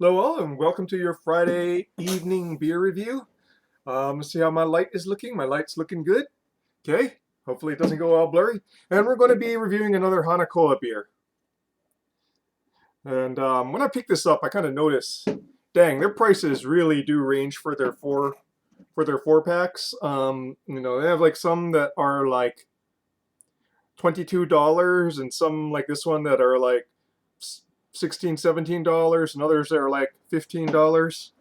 Hello all, and welcome to your Friday evening beer review. Let's see how my light is looking. My light's looking good. Okay, hopefully it doesn't go all blurry. And we're going to be reviewing another Hana beer. And when I picked this up, I kind of noticed, dang, their prices really do range for their four packs. They have like some that are like $22, and some like this one that are like 16, $17, and others that are like $15.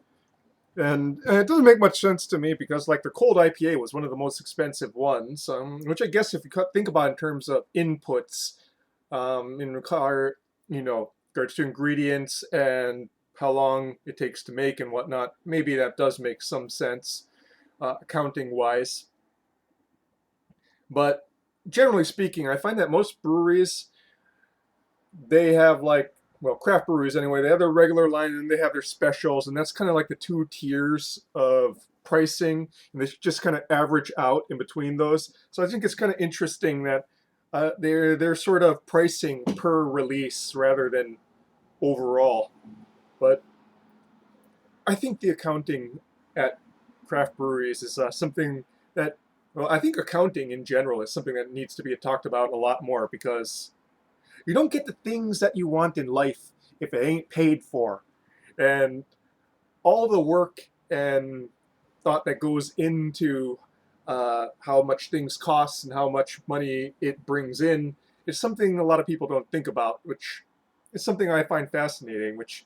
And it doesn't make much sense to me because, like, the cold IPA was one of the most expensive ones, which I guess if you think about in terms of inputs, in regard, regards to ingredients and how long it takes to make and whatnot, maybe that does make some sense, accounting wise. But generally speaking, I find that most breweries, they have like, well, craft breweries anyway, they have their regular line and they have their specials, and that's kind of like the two tiers of pricing, and they just kind of average out in between those. So I think it's kind of interesting that they're sort of pricing per release rather than overall. But I think the accounting at craft breweries is something that, well, I think accounting in general is something that needs to be talked about a lot more, because you don't get the things that you want in life if it ain't paid for. And all the work and thought that goes into how much things cost and how much money it brings in is something a lot of people don't think about, which is something I find fascinating, which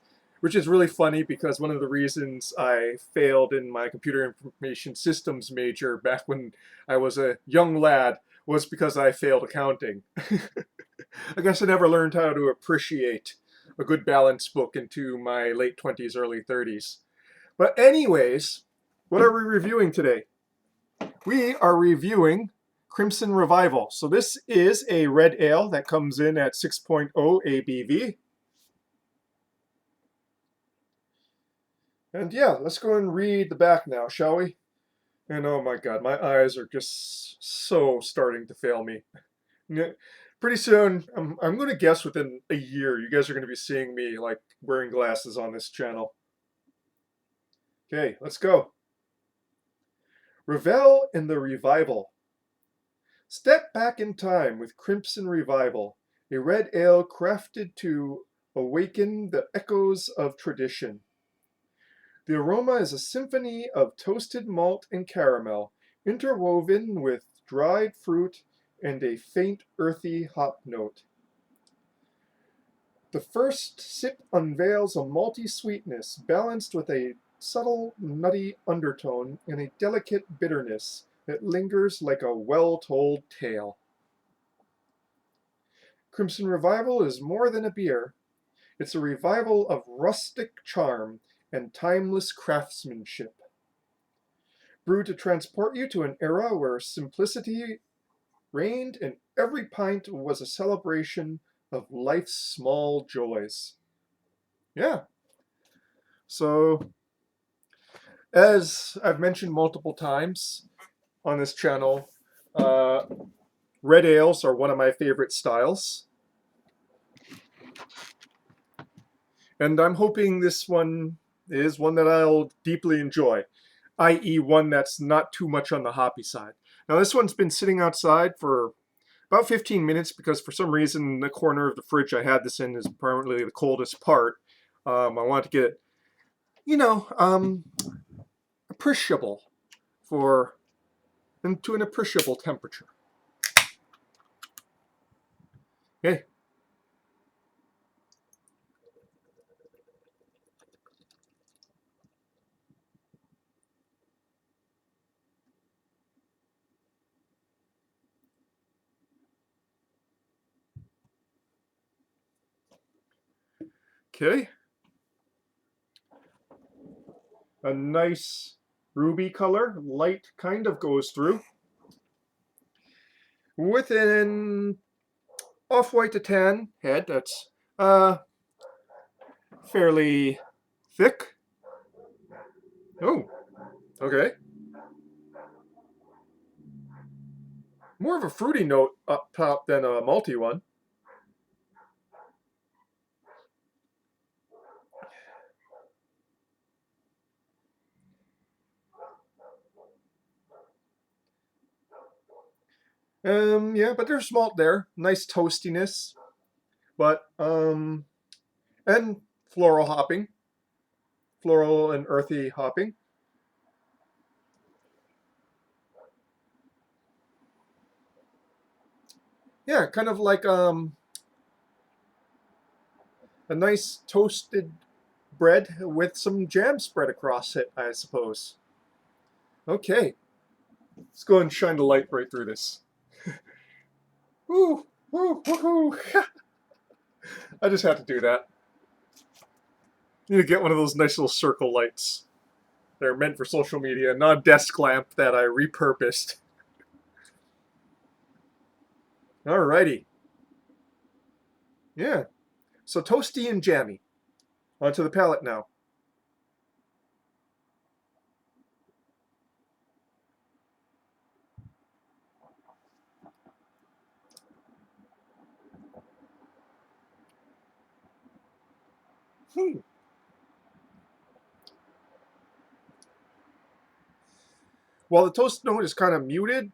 is really funny because one of the reasons I failed in my computer information systems major back when I was a young lad was because I failed accounting. I guess I never learned how to appreciate a good balanced book into my late 20s, early 30s. But anyways, what are we reviewing today? We are reviewing Crimson Revival. So this is a red ale that comes in at 6.0 ABV. And yeah, let's go and read the back now, shall we? And oh my god, my eyes are just so starting to fail me. Pretty soon, I'm going to guess within a year, you guys are going to be seeing me like wearing glasses on this channel. Okay, let's go. Revel in the Revival. Step back in time with Crimson Revival, a red ale crafted to awaken the echoes of tradition. The aroma is a symphony of toasted malt and caramel, interwoven with dried fruit and a faint earthy hop note. The first sip unveils a malty sweetness balanced with a subtle nutty undertone and a delicate bitterness that lingers like a well-told tale. Crimson Revival is more than a beer. It's a revival of rustic charm and timeless craftsmanship. Brewed to transport you to an era where simplicity reigned and every pint was a celebration of life's small joys. Yeah. So, as I've mentioned multiple times on this channel, uh, red ales are one of my favorite styles. And I'm hoping this one is one that I'll deeply enjoy, i.e. one that's not too much on the hoppy side. Now this one's been sitting outside for about 15 minutes because for some reason the corner of the fridge I had this in is apparently the coldest part. I want to get it, appreciable for to an appreciable temperature. Okay. Okay. A nice ruby color, light kind of goes through. With an off-white to tan head that's fairly thick. Oh, okay. More of a fruity note up top than a malty one. Yeah, but there's malt there. Nice toastiness, but and floral hopping, floral and earthy hopping. Yeah, kind of like a nice toasted bread with some jam spread across it, I suppose. Okay, let's go and shine the light right through this. Woo, woo, woohoo! I just had to do that. Need to get one of those nice little circle lights. They're meant for social media, not a desk lamp that I repurposed. Alrighty. Yeah. So toasty and jammy. Onto the palate now. Hmm. While the toast note is kind of muted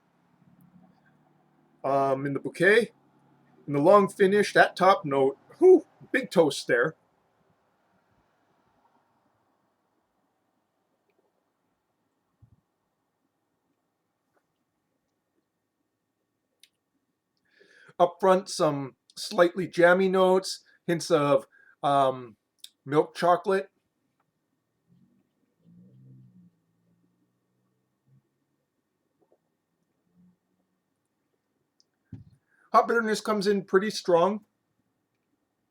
in the bouquet, in the long finish, that top note, whew, big toast there. Up front, some slightly jammy notes, hints of um, milk chocolate. Hop bitterness comes in pretty strong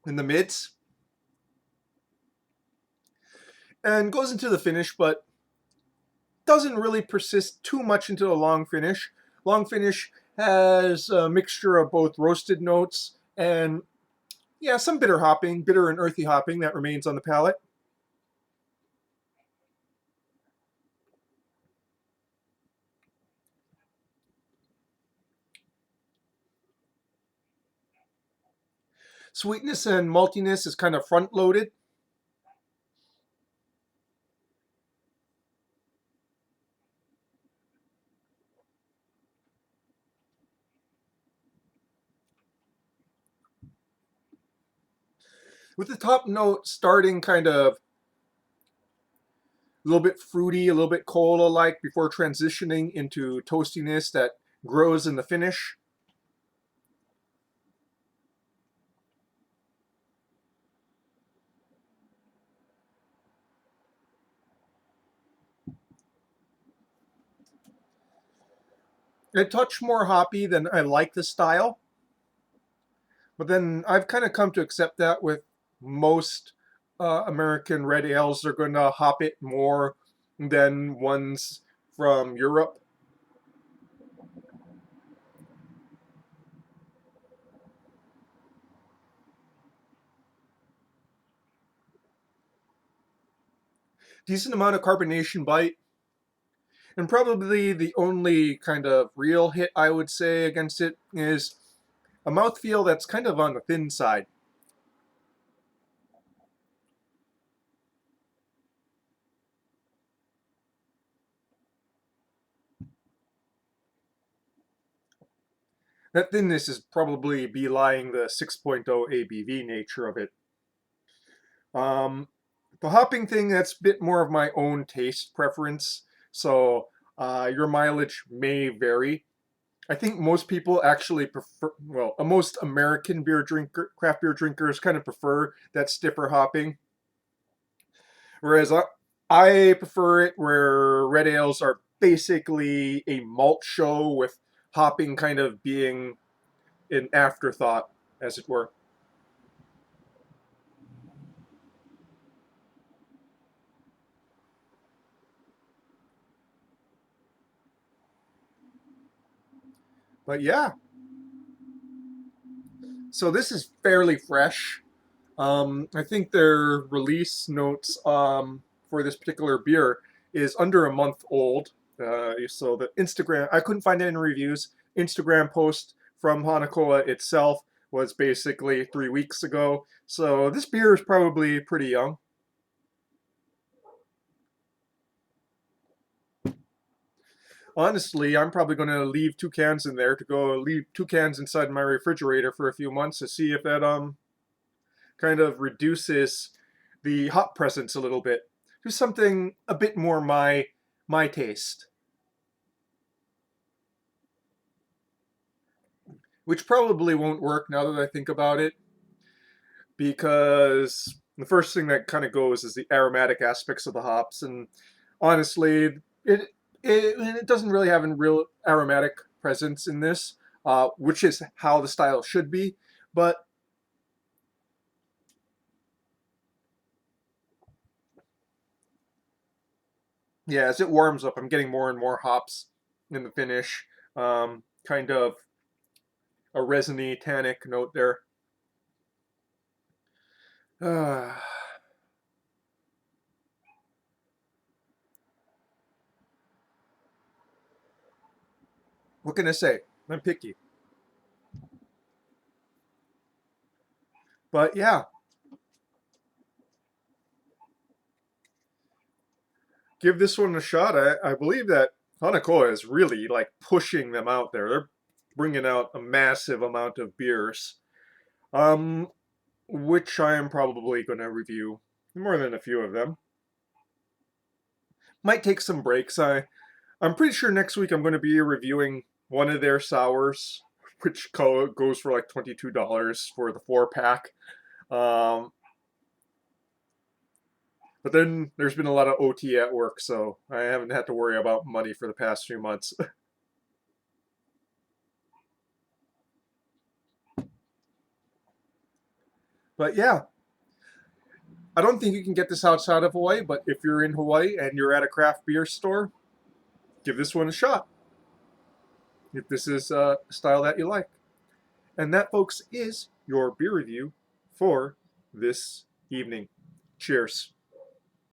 in the mids and goes into the finish, but doesn't really persist too much into the long finish. Long finish has a mixture of both roasted notes and, yeah, some bitter hopping, bitter and earthy hopping that remains on the palate. Sweetness and maltiness is kind of front loaded. With the top note starting kind of a little bit fruity, a little bit cola like before transitioning into toastiness that grows in the finish. A touch more hoppy than I like the style, but then I've kind of come to accept that with most American red ales. They're going to hop it more than ones from Europe. Decent amount of carbonation bite, and probably the only kind of real hit I would say against it is a mouthfeel that's kind of on the thin side. That thinness is probably belying the 6.0 ABV nature of it. Um, the hopping thing, that's a bit more of my own taste preference, so your mileage may vary. I think most people actually prefer, well, most American craft beer drinkers kind of prefer that stiffer hopping, whereas I prefer it where red ales are basically a malt show with hopping kind of being an afterthought, as it were. But yeah, so this is fairly fresh. I think their release notes for this particular beer is under a month old. So the Instagram, I couldn't find any reviews. Instagram post from Hana itself was basically 3 weeks ago. So this beer is probably pretty young. Honestly, I'm probably going to leave 2 cans in there to go leave 2 cans inside my refrigerator for a few months to see if that kind of reduces the hop presence a little bit. Do something a bit more my taste. Which probably won't work now that I think about it, because the first thing that kind of goes is the aromatic aspects of the hops, and honestly, it doesn't really have a real aromatic presence in this, which is how the style should be. But yeah, as it warms up, I'm getting more and more hops in the finish. Kind of a resiny, tannic note there. What can I say? I'm picky. But yeah, give this one a shot. I believe that Hanakoa is really like pushing them out there. They're bringing out a massive amount of beers, um, which I am probably going to review more than a few of them. Might take some breaks. I'm pretty sure next week I'm going to be reviewing one of their sours, which goes for like $22 for the 4 pack. Um, but then there's been a lot of OT at work, so I haven't had to worry about money for the past few months. But yeah, I don't think you can get this outside of Hawaii, but if you're in Hawaii and you're at a craft beer store, give this one a shot if this is a style that you like. And that, folks, is your beer review for this evening. Cheers.